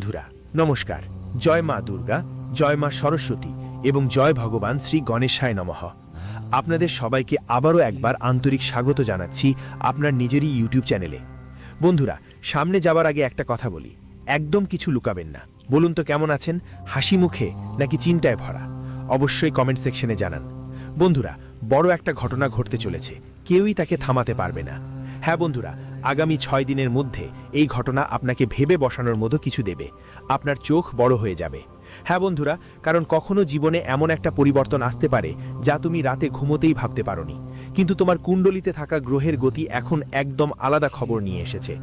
বন্ধুরা নমস্কার। জয় মা দুর্গা, জয় মা সরস্বতী এবং জয় ভগবান শ্রী গণেশায় নমঃ। আপনাদের সবাইকে আবারও একবার আন্তরিক স্বাগত জানাচ্ছি আপনার নিজেরই ইউটিউব চ্যানেলে। বন্ধুরা, সামনে যাবার আগে একটা কথা বলি, একদম কিছু লুকাবেন না। বলুন তো কেমন আছেন, হাসি মুখে নাকি চিন্তায় ভরা? অবশ্যই কমেন্ট সেকশনে জানান। বন্ধুরা, বড় একটা ঘটনা ঘটতে চলেছে, কেউই তাকে থামাতে পারবে না। হ্যাঁ বন্ধুরা, আগামী 6 দিনের মধ্যে এই ঘটনা আপনাকে ভেবে বসানোর মতো কিছু দেবে। আপনার চোখ বড় হয়ে যাবে। হ্যাঁ বন্ধুরা, কারণ কখনো জীবনে এমন একটা পরিবর্তন আসতে পারে যা তুমি রাতে ঘুমোতেই ভাবতে পারোনি, কিন্তু তোমার কুণ্ডলিতে থাকা গ্রহের গতি এখন একদম আলাদা খবর নিয়ে এসেছে।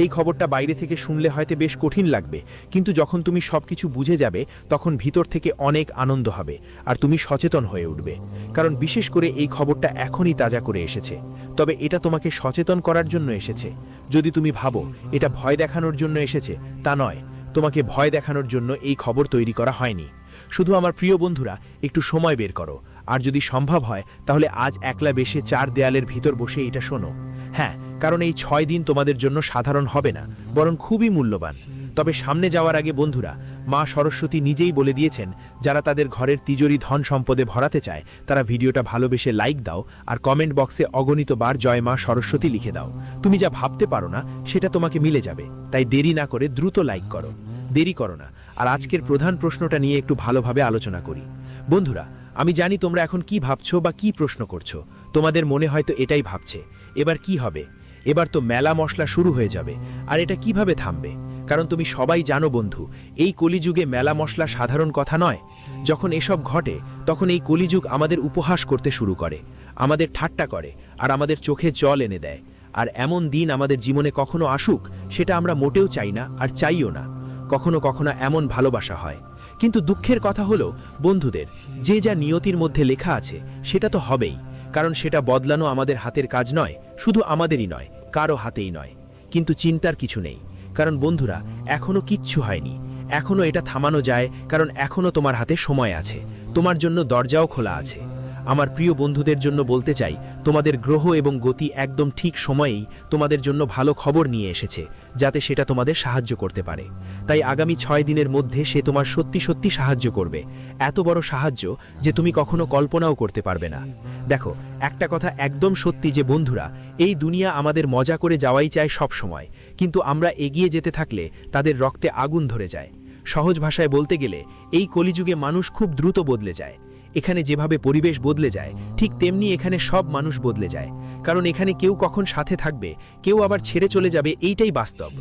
এই খবরটা বাইরে থেকে শুনলে হয়তো বেশ কঠিন লাগবে, কিন্তু যখন তুমি সবকিছু বুঝে যাবে তখন ভিতর থেকে অনেক আনন্দ হবে আর তুমি সচেতন হয়ে উঠবে। কারণ বিশেষ করে এই খবরটা এখনই তাজা করে এসেছে, তবে এটা তোমাকে সচেতন করার জন্য এসেছে। যদি তুমি ভাবো এটা ভয় দেখানোর জন্য এসেছে, তা নয়। তোমাকে ভয় দেখানোর জন্য এই খবর তৈরি করা হয়নি। শুধু আমার প্রিয় বন্ধুরা, একটু সময় বের করো, আর যদি সম্ভব হয় তাহলে আজ একলা বেশে 4 দেয়ালের ভিতর বসে এটা শোনো। হ্যাঁ, কারণ এই 6 দিন তোমাদের জন্য সাধারণ হবে না, বরং খুবই মূল্যবান। তবে সামনে যাওয়ার আগে বন্ধুরা, মা সরস্বতী নিজেই বলে দিয়েছেন, যারা তাদের ঘরের তিজোরি ধন সম্পদে ভরাতে চায় তারা ভিডিওটা ভালোবেসে লাইক দাও আর কমেন্ট বক্সে অগণিত বার জয় মা সরস্বতী লিখে দাও। তুমি যা ভাবতে পারো না সেটা তোমাকে মিলে যাবে, তাই দেরি না করে দ্রুত লাইক করো, দেরি করো না। আর আজকের প্রধান প্রশ্নটা নিয়ে একটু ভালোভাবে আলোচনা করি। বন্ধুরা, আমি জানি তোমরা এখন কি ভাবছো বা কি প্রশ্ন করছো। তোমাদের মনে হয়তো এটাই ভাবছে, এবার কি হবে? এবার তো মেলা মশলা শুরু হয়ে যাবে, আর এটা কিভাবে থামবে? কারণ তুমি সবাই জানো বন্ধু, এই কলিযুগে মেলা মশলা সাধারণ কথা নয়। যখন এসব ঘটে তখন এই কলিযুগ আমাদের উপহাস করতে শুরু করে, আমাদের ঠাট্টা করে আর আমাদের চোখে জল এনে দেয়। আর এমন দিন আমাদের জীবনে কখনো আসুক সেটা আমরা মোটেও চাই না আর চাইও না। কখনো কখনো এমন ভালোবাসা হয়, কিন্তু দুঃখের কথা হলো বন্ধুদের, যে যা নিয়তির মধ্যে লেখা আছে সেটা তো হবেই। কারণ সেটা বদলানো আমাদের হাতের কাজ নয়, শুধু আমাদেরই নয়, কারো হাতেই নয়। কিন্তু চিন্তার কিছু নেই, কারণ বন্ধুরা এখনো কিচ্ছু হয়নি। এখনো এটা থামানো যায়, কারণ এখনো তোমার হাতে সময় আছে, তোমার জন্য দরজাও খোলা আছে। আমার প্রিয় বন্ধুদের জন্য বলতে চাই, তোমাদের গ্রহ এবং গতি একদম ঠিক সময়েই তোমাদের জন্য ভালো খবর নিয়ে এসেছে, যাতে সেটা তোমাদের সাহায্য করতে পারে। তাই আগামী 6 দিনের মধ্যে সে তোমার সত্যি সত্যি সাহায্য করবে, এত বড় সাহায্য যে তুমি কখনো কল্পনাও করতে পারবে না। দেখো, একটা কথা একদম সত্যি যে বন্ধুরা, এই দুনিয়া আমাদের মজা করে যাওয়াই চায় সব সময়, কিন্তু আমরা এগিয়ে যেতে থাকলে তাদের রক্তে আগুন ধরে যায়। সহজ ভাষায় বলতে গেলে এই কলিযুগে মানুষ খুব দ্রুত বদলে যায়। এখানে যেভাবে পরিবেশ বদলে যায় ঠিক তেমনি এখানে সব মানুষ বদলে যায়। কারণ এখানে কেউ কখন সাথে থাকবে, কেউ আবার ছেড়ে চলে যাবে, এইটাই বাস্তব,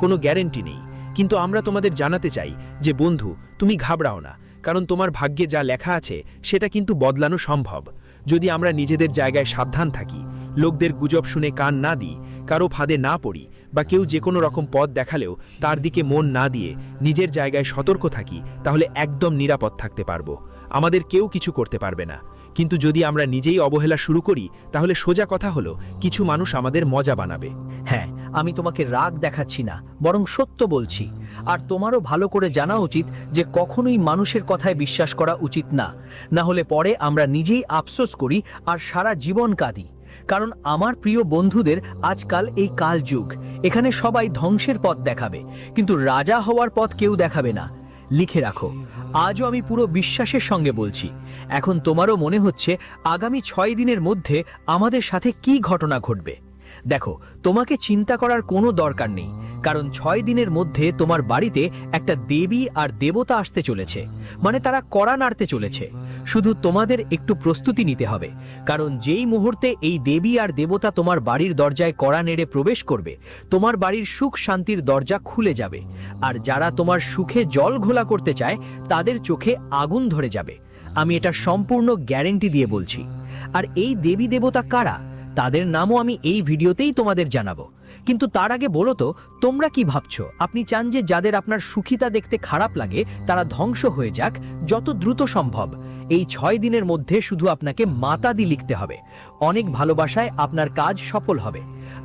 কোনো গ্যারেন্টি নেই। কিন্তু আমরা তোমাদের জানাতে চাই যে বন্ধু, তুমি ঘাবড়াও না, কারণ তোমার ভাগ্যে যা লেখা আছে সেটা কিন্তু বদলানো সম্ভব। যদি আমরা নিজেদের জায়গায় সাবধান থাকি, লোকদের গুজব শুনে কান না দিই, কারো ফাঁদে না পড়ি, বা কেউ যে কোনো রকম পথ দেখালেও তার দিকে মন না দিয়ে নিজের জায়গায় সতর্ক থাকি, তাহলে একদম নিরাপদ থাকতে পারবো। আমাদের কেউ কিছু করতে পারবে না। কিন্তু যদি আমরা নিজেই অবহেলা শুরু করি, তাহলে সোজা কথা হলো কিছু মানুষ আমাদের মজা বানাবে। হ্যাঁ, আমি তোমাকে রাগ দেখাচ্ছি না, বরং সত্য বলছি। আর তোমারও ভালো করে জানা উচিত যে কখনোই মানুষের কথায় বিশ্বাস করা উচিত না, না হলে পরে আমরা নিজেই আফসোস করি আর সারা জীবন কাঁদি। কারণ আমার প্রিয় বন্ধুদের, আজকাল এই কালযুগ, এখানে সবাই ধ্বংসের পথ দেখাবে, কিন্তু রাজা হওয়ার পথ কেউ দেখাবে না। লিখে রাখো, আজও আমি পুরো বিশ্বাসের সঙ্গে বলছি। এখন তোমারও মনে হচ্ছে আগামী 6 দিনের মধ্যে আমাদের সাথে কি ঘটনা ঘটবে। দেখো, তোমাকে চিন্তা করার কোনো দরকার নেই, কারণ 6 দিনের মধ্যে তোমার বাড়িতে একটা দেবী আর দেবতা আসতে চলেছে, মানে তারা কড়া নাড়তে চলেছে। শুধু তোমাদের একটু প্রস্তুতি নিতে হবে, কারণ যেই মুহূর্তে এই দেবী আর দেবতা তোমার বাড়ির দরজায় কড়া নেড়ে প্রবেশ করবে, তোমার বাড়ির সুখ শান্তির দরজা খুলে যাবে। আর যারা তোমার সুখে জল ঘোলা করতে চায় তাদের চোখে আগুন ধরে যাবে। আমি এটা সম্পূর্ণ গ্যারেন্টি দিয়ে বলছি। আর এই দেবী দেবতা কারা, তাদের নামও আমি এই ভিডিওতেই তোমাদের জানাবো। কিন্তু তার আগে বলো তো, তোমরা কি ভাবছো? আপনি চান যে যাদের আপনার সুখিতা দেখতে খারাপ লাগে তারা ধ্বংস হয়ে যাক যত দ্রুত সম্ভব। এই 6 দিনের মধ্যে শুধু আপনাকে মাতাদি লিখতে হবে, অনেক ভালোবাসায় আপনার কাজ সফল হবে।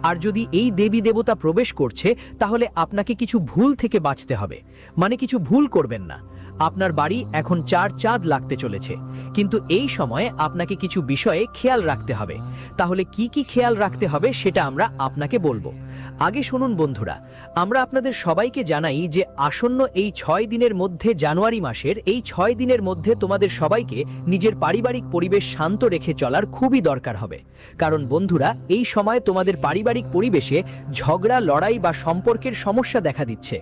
আর যদি এই দেবী দেবতা প্রবেশ করছে, তাহলে আপনাকে কিছু ভুল থেকে বাঁচতে হবে, মানে কিছু ভুল করবেন না। আপনার বাড়ি এখন 4 চাঁদ লাগতে চলেছে, কিন্তু এই সময়ে আপনাকে কিছু বিষয়ে খেয়াল রাখতে হবে। তাহলে কি কি খেয়াল রাখতে হবে সেটা আমরা আপনাকে বলবো। আগে শুনুন বন্ধুরা, আমরা আপনাদের সবাইকে জানাই যে আসন্ন এই 6 দিনের মধ্যে, জানুয়ারি মাসের এই 6 দিনের মধ্যে তোমাদের সবাইকে নিজের পারিবারিক পরিবেশ শান্ত রেখে চলার খুবই দরকার হবে। কারণ বন্ধুরা, এই সময় তোমাদের পারিবারিক পরিবেশে ঝগড়া, লড়াই বা সম্পর্কের সমস্যা দেখা দিচ্ছে।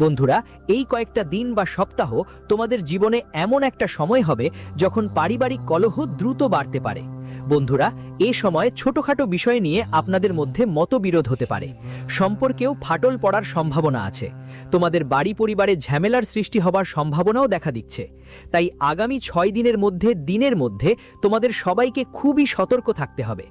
বন্ধুরা, এই কয়েকটা দিন বা সপ্তাহ তোমাদের জীবনে এমন একটা সময় হবে যখন পারিবারিক কলহ দ্রুত বাড়তে পারে। বন্ধুরা, এ সময় ছোটখাটো বিষয় নিয়ে আপনাদের মধ্যে মতবিরোধ হতে পারে, সম্পর্কেও ফাটল পড়ার সম্ভাবনা আছে, তোমাদের বাড়ি পরিবারে ঝামেলার সৃষ্টি হবার সম্ভাবনাও দেখা দিচ্ছে। তাই আগামী 6 দিনের মধ্যে তোমাদের সবাইকে খুবই সতর্ক থাকতে হবে।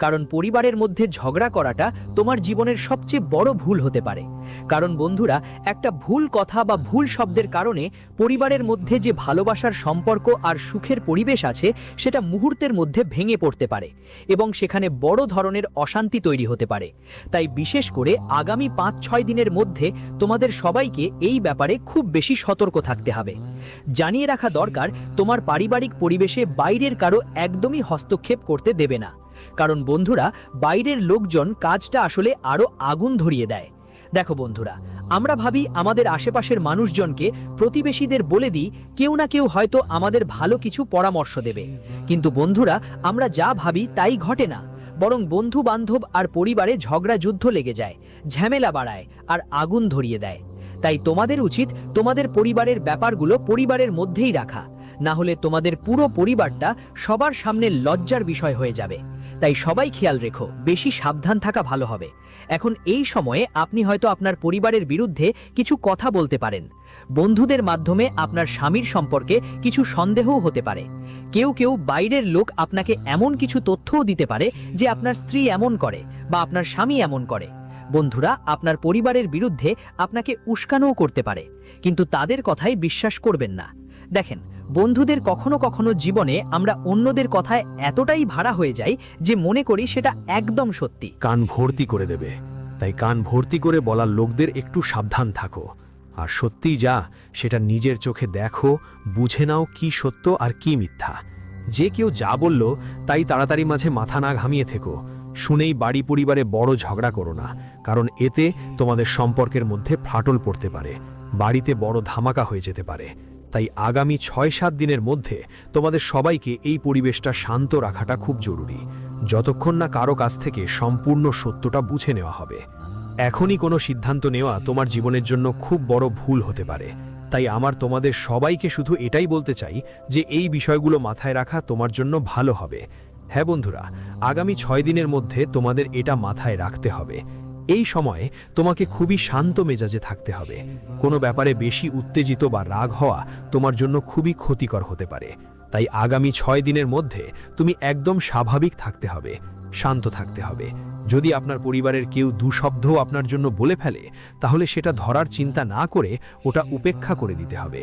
কারণ পরিবারের মধ্যে ঝগড়া করাটা তোমার জীবনের সবচেয়ে বড় ভুল হতে পারে। কারণ বন্ধুরা, একটা ভুল কথা বা ভুল শব্দের কারণে পরিবারের মধ্যে যে ভালোবাসার সম্পর্ক আর সুখের পরিবেশ আছে সেটা মুহূর্তের মধ্যে ভেঙে পড়তে পারে এবং সেখানে বড় ধরনের অশান্তি তৈরি হতে পারে। তাই বিশেষ করে আগামী 5-6 দিনের মধ্যে তোমাদের সবাইকে এই ব্যাপারে খুব বেশি সতর্ক থাকতে হবে। জানিয়ে রাখা দরকার, তোমার পারিবারিক পরিবেশে বাইরের কারো একদমই হস্তক্ষেপ করতে দেবে না। কারণ বন্ধুরা, বাইরের লোকজন কাজটা আসলে আরো আগুন ধরিয়ে দেয়। দেখো বন্ধুরা, আমরা ভাবি আমাদের আশেপাশের মানুষজনকে, প্রতিবেশীদের বলে দিই কেউ না কেউ হয়তো আমাদের ভালো কিছু পরামর্শ দেবে। কিন্তু বন্ধুরা, আমরা যা ভাবি তাই ঘটে না, বরং বন্ধু বান্ধব আর পরিবারে ঝগড়া যুদ্ধ লেগে যায়, ঝামেলা বাড়ায় আর আগুন ধরিয়ে দেয়। তাই তোমাদের উচিত তোমাদের পরিবারের ব্যাপারগুলো পরিবারের মধ্যেই রাখা, না হলে তোমাদের পুরো পরিবারটা সবার সামনে লজ্জার বিষয় হয়ে যাবে। তাই সবাই খেয়াল রেখো, বেশি সাবধান থাকা ভালো হবে। এখন এই সময়ে আপনি হয়তো আপনার পরিবারের বিরুদ্ধে কিছু কথা বলতে পারেন। বন্ধুদের মাধ্যমে আপনার স্বামীর সম্পর্কে কিছু সন্দেহও হতে পারে। কেউ কেউ বাইরের লোক আপনাকে এমন কিছু তথ্যও দিতে পারে যে আপনার স্ত্রী এমন করে বা আপনার স্বামী এমন করে। বন্ধুরা, আপনার পরিবারের বিরুদ্ধে আপনাকে উস্কানোও করতে পারে, কিন্তু তাদের কথাই বিশ্বাস করবেন না। দেখেন বন্ধুদের কখনো কখনো জীবনে আমরা অন্যদের কথায় এতটাই ভাড়া হয়ে যাই যে মনে করি সেটা একদম সত্যি। কান ভর্তি করে দেবে, তাই কান ভর্তি করে বলার লোকদের একটু সাবধান থাকো। আর সত্যিই যা, সেটা নিজের চোখে দেখো, বুঝে নাও কি সত্য আর কি মিথ্যা। যে কেউ যা বলল তাই তাড়াতাড়ি মাঝে মাথা না ঘামিয়ে থেকো। শুনেই বাড়ি পরিবারে বড় ঝগড়া করো না, কারণ এতে তোমাদের সম্পর্কের মধ্যে ফাটল পড়তে পারে, বাড়িতে বড় ধামাকা হয়ে যেতে পারে। তাই আগামী 6-7 দিনের মধ্যে তোমাদের সবাইকে এই পরিবেশটা শান্ত রাখাটা খুব জরুরি, যতক্ষণ না কারো কাছ থেকে সম্পূর্ণ সত্যটা বুঝে নেওয়া হবে। এখনই কোনো সিদ্ধান্ত নেওয়া তোমার জীবনের জন্য খুব বড় ভুল হতে পারে। তাই আমার তোমাদের সবাইকে শুধু এটাই বলতে চাই যে এই বিষয়গুলো মাথায় রাখা তোমার জন্য ভালো হবে। হ্যাঁ বন্ধুরা, আগামী 6 দিনের মধ্যে তোমাদের এটা মাথায় রাখতে হবে। এই সময়ে তোমাকে খুবই শান্ত মেজাজে থাকতে হবে। কোনো ব্যাপারে বেশি উত্তেজিত বা রাগ হওয়া তোমার জন্য খুবই ক্ষতিকর হতে পারে। তাই আগামী 6 দিনের মধ্যে তুমি একদম স্বাভাবিক থাকতে হবে, শান্ত থাকতে হবে। যদি আপনার পরিবারের কেউ দুশব্দও আপনার জন্য বলে ফেলে, তাহলে সেটা ধরার চিন্তা না করে ওটা উপেক্ষা করে দিতে হবে।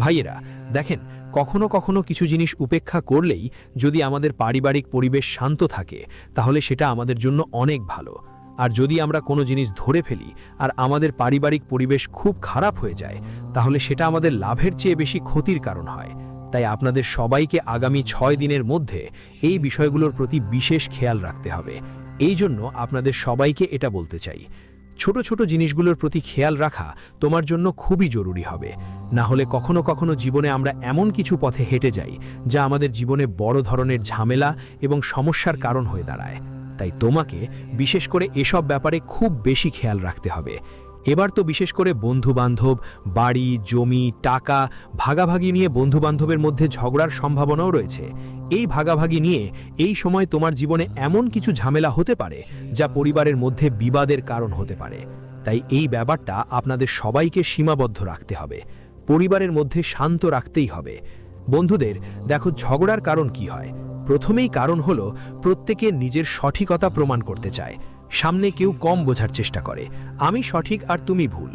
ভাইয়েরা দেখেন, কখনো কখনো কিছু জিনিস উপেক্ষা করলেই যদি আমাদের পারিবারিক পরিবেশ শান্ত থাকে, তাহলে সেটা আমাদের জন্য অনেক ভালো। আর যদি আমরা কোনো জিনিস ধরে ফেলি আর আমাদের পারিবারিক পরিবেশ খুব খারাপ হয়ে যায়, তাহলে সেটা আমাদের লাভের চেয়ে বেশি ক্ষতির কারণ হয়। তাই আপনাদের সবাইকে আগামী 6 দিনের মধ্যে এই বিষয়গুলোর প্রতি বিশেষ খেয়াল রাখতে হবে। এই জন্য আপনাদের সবাইকে এটা বলতে চাই, ছোট ছোট জিনিসগুলোর প্রতি খেয়াল রাখা তোমার জন্য খুবই জরুরি হবে। না হলে কখনো কখনো জীবনে আমরা এমন কিছু পথে হেঁটে যাই যা আমাদের জীবনে বড় ধরনের ঝামেলা এবং সমস্যার কারণ হয়ে দাঁড়ায়। তাই তোমাকে বিশেষ করে এসব ব্যাপারে খুব বেশি খেয়াল রাখতে হবে। এবার তো বিশেষ করে বন্ধুবান্ধব, বাড়ি, জমি, টাকা ভাগাভাগি নিয়ে বন্ধুবান্ধবের মধ্যে ঝগড়ার সম্ভাবনাও রয়েছে। এই ভাগাভাগি নিয়ে এই সময় তোমার জীবনে এমন কিছু ঝামেলা হতে পারে যা পরিবারের মধ্যে বিবাদের কারণ হতে পারে। তাই এই ব্যাপারটা আপনাদের সবাইকে সীমাবদ্ধ রাখতে হবে, পরিবারের মধ্যে শান্ত রাখতেই হবে। বন্ধুদের দেখো, ঝগড়ার কারণ কি হয়? প্রথমেই কারণ হলো প্রত্যেকে নিজের সঠিকতা প্রমাণ করতে চায়। সামনে কেউ কম বোঝার চেষ্টা করে, আমি সঠিক আর তুমি ভুল।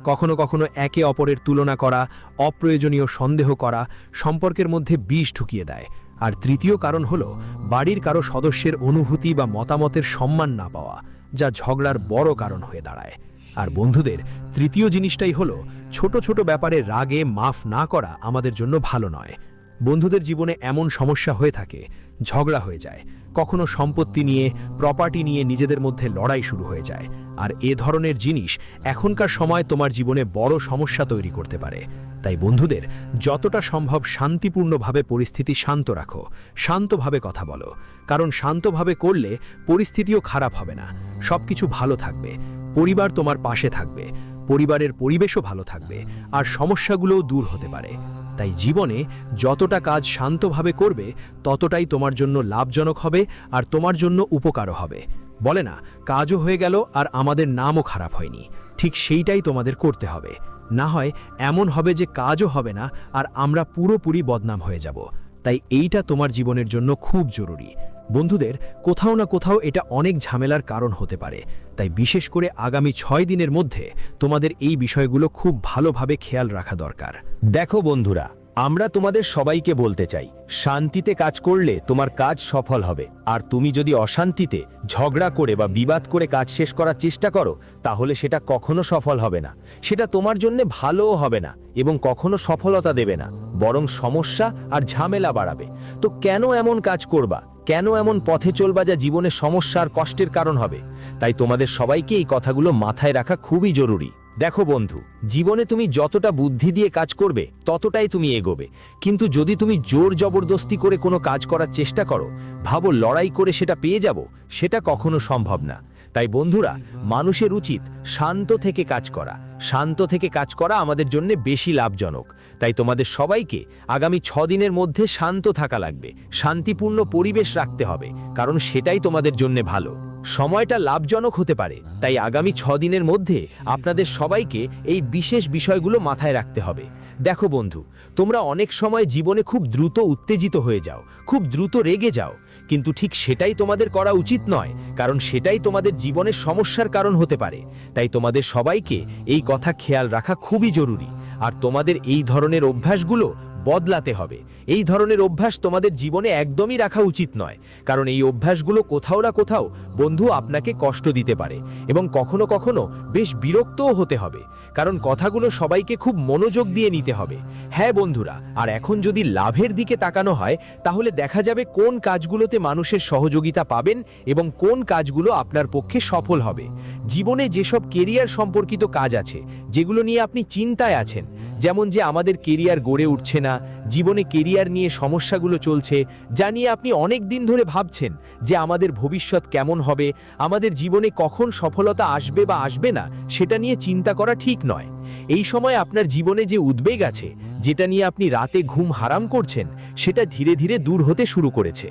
কখনো কখনো একে অপরের তুলনা করা, অপ্রয়োজনীয় সন্দেহ করা সম্পর্কের মধ্যে বিষ ঢুকিয়ে দেয়। আর তৃতীয় কারণ হলো বাড়ির কারো সদস্যের অনুভূতি বা মতামতের সম্মান না পাওয়া, যা ঝগড়ার বড় কারণ হয়ে দাঁড়ায়। আর বন্ধুদের তৃতীয় জিনিসটাই হলো ছোট ছোট ব্যাপারে রাগে মাফ না করা আমাদের জন্য ভালো নয়। বন্ধুদের জীবনে এমন সমস্যা হয়ে থাকে, ঝগড়া হয়ে যায়, কখনো সম্পত্তি নিয়ে, প্রপার্টি নিয়ে নিজেদের মধ্যে লড়াই শুরু হয়ে যায়। আর এ ধরনের জিনিস এখনকার সময় তোমার জীবনে বড় সমস্যা তৈরি করতে পারে। তাই বন্ধুদের যতটা সম্ভব শান্তিপূর্ণভাবে পরিস্থিতি শান্ত রাখো, শান্তভাবে কথা বলো, কারণ শান্তভাবে করলে পরিস্থিতিও খারাপ হবে না, সবকিছু ভালো থাকবে, পরিবার তোমার পাশে থাকবে, পরিবারের পরিবেশও ভালো থাকবে, আর সমস্যাগুলোও দূর হতে পারে। তাই জীবনে যতটা কাজ শান্তভাবে করবে ততটাই তোমার জন্য লাভজনক হবে আর তোমার জন্য উপকারও হবে। বলে না, কাজও হয়ে গেল আর আমাদের নামও খারাপ হয়নি, ঠিক সেইটাই তোমাদের করতে হবে। না হয় এমন হবে যে কাজও হবে না আর আমরা পুরোপুরি বদনাম হয়ে যাব। তাই এইটা তোমার জীবনের জন্য খুব জরুরি। বন্ধুদের কোথাও না কোথাও এটা অনেক ঝামেলার কারণ হতে পারে, তাই বিশেষ করে আগামী 6 দিনের মধ্যে তোমাদের এই বিষয়গুলো খুব ভালোভাবে খেয়াল রাখা দরকার। দেখো বন্ধুরা, আমরা তোমাদের সবাইকে বলতে চাই, শান্তিতে কাজ করলে তোমার কাজ সফল হবে। আর তুমি যদি অশান্তিতে ঝগড়া করে বা বিবাদ করে কাজ শেষ করার চেষ্টা করো, তাহলে সেটা কখনো সফল হবে না, সেটা তোমার জন্য ভালোও হবে না এবং কখনো সফলতা দেবে না, বরং সমস্যা আর ঝামেলা বাড়াবে। তো কেন এমন কাজ করবা, কেন এমন পথে চলবা যা জীবনে সমস্যা আর কষ্টের কারণ হবে? তাই তোমাদের সবাইকে এই কথাগুলো মাথায় রাখা খুবই জরুরি। দেখো বন্ধু, জীবনে তুমি যতটা বুদ্ধি দিয়ে কাজ করবে ততটাই তুমি এগোবে, কিন্তু যদি তুমি জোর জবরদস্তি করে কোনো কাজ করার চেষ্টা করো, ভাবো লড়াই করে সেটা পেয়ে যাব, সেটা কখনো সম্ভব না। তাই বন্ধুরা, মানুষের উচিত শান্ত থেকে কাজ করা। শান্ত থেকে কাজ করা আমাদের জন্য বেশি লাভজনক। তাই তোমাদের সবাইকে আগামী 6 দিনের মধ্যে শান্ত থাকা লাগবে, শান্তিপূর্ণ পরিবেশ রাখতে হবে, কারণ সেটাই তোমাদের জন্য ভালো। সময়টা লাভজনক হতে পারে, তাই আগামী 6 দিনের মধ্যে আপনাদের সবাইকে এই বিশেষ বিষয়গুলো মাথায় রাখতে হবে। দেখো বন্ধু, তোমরা অনেক সময় জীবনে খুব দ্রুত উত্তেজিত হয়ে যাও, খুব দ্রুত রেগে যাও, কিন্তু ঠিক সেটাই তোমাদের করা উচিত নয়, কারণ সেটাই তোমাদের জীবনের সমস্যার কারণ হতে পারে। তাই তোমাদের সবাইকে এই কথা খেয়াল রাখা খুবই জরুরি। আর তোমাদের এই ধরনের অভ্যাসগুলো বদলাতে হবে। এই ধরনের অভ্যাস তোমাদের জীবনে একদমই রাখা উচিত নয়, কারণ এই অভ্যাসগুলো কোথাও না কোথাও বন্ধু আপনাকে কষ্ট দিতে পারে এবং কখনো কখনো বেশ বিরক্তও হতে হবে, কারণ কথাগুলো সবাইকে খুব মনোযোগ দিয়ে নিতে হবে। হ্যাঁ বন্ধুরা, আর এখন যদি লাভের দিকে তাকানো হয়, তাহলে দেখা যাবে কোন কাজগুলোতে মানুষের সহযোগিতা পাবেন এবং কোন কাজগুলো আপনার পক্ষে সফল হবে। জীবনে যেসব কেরিয়ার সম্পর্কিত কাজ আছে, যেগুলো নিয়ে আপনি চিন্তায় আছেন, যেমন যে আমাদের কেরিয়ার গড়ে উঠছে না, জীবনে কেরিয়ার নিয়ে সমস্যাগুলো চলছে, যা নিয়ে আপনি অনেক দিন ধরে ভাবছেন যে আমাদের ভবিষ্যৎ কেমন হবে, আমাদের জীবনে কখন সফলতা আসবে বা আসবে না, সেটা নিয়ে চিন্তা করা ঠিক নয়। এই সময় আপনার জীবনে যে উদ্বেগ আছে, যেটা নিয়ে আপনি রাতে ঘুম হারাম করছেন, সেটা ধীরে ধীরে দূর হতে শুরু করেছে।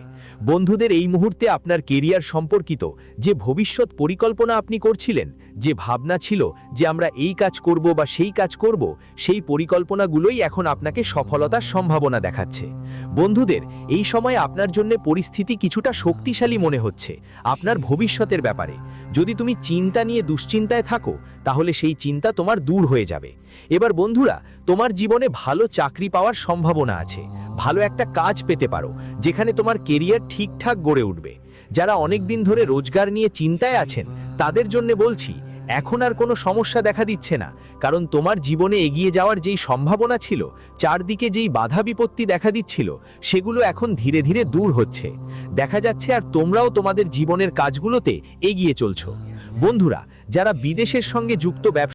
বন্ধুদের, এই মুহূর্তে আপনার কেরিয়ার সম্পর্কিত যে ভবিষ্যৎ পরিকল্পনা আপনি করছিলেন, যে ভাবনা ছিল যে আমরা এই কাজ করব বা সেই কাজ করব, সেই পরিকল্পনাগুলোই এখন আপনাকে সফলতার সম্ভাবনা দেখাচ্ছে। বন্ধুদের, এই সময় আপনার জন্য পরিস্থিতি কিছুটা শক্তিশালী মনে হচ্ছে আপনার ভবিষ্যতের ব্যাপারে। যদি তুমি চিন্তা নিয়ে দুশ্চিন্তায় থাকো, তাহলে সেই চিন্তা তোমার দূর হয়ে যাবে। এবার বন্ধুরা, তোমার জীবনে ভালো চাকরি পাওয়ার সম্ভাবনা আছে, ভালো একটা কাজ পেতে পারো, যেখানে তোমার কেরিয়ার ঠিকঠাক গড়ে উঠবে। যারা অনেক দিন ধরে রোজগার নিয়ে চিন্তায় আছেন, তাদের জন্য বলছি, এখন আর কোনো সমস্যা দেখা দিচ্ছে না, কারণ তোমার জীবনে এগিয়ে যাওয়ার যেই সম্ভাবনা ছিল, চারদিকে যেই বাধা বিপত্তি দেখা দিচ্ছিল, সেগুলো এখন ধীরে ধীরে দূর হচ্ছে দেখা যাচ্ছে, আর তোমরাও তোমাদের জীবনের কাজগুলোতে এগিয়ে চলছো। বন্ধুরা, যারা বিদেশের সঙ্গে যুক্ত ব্যবসা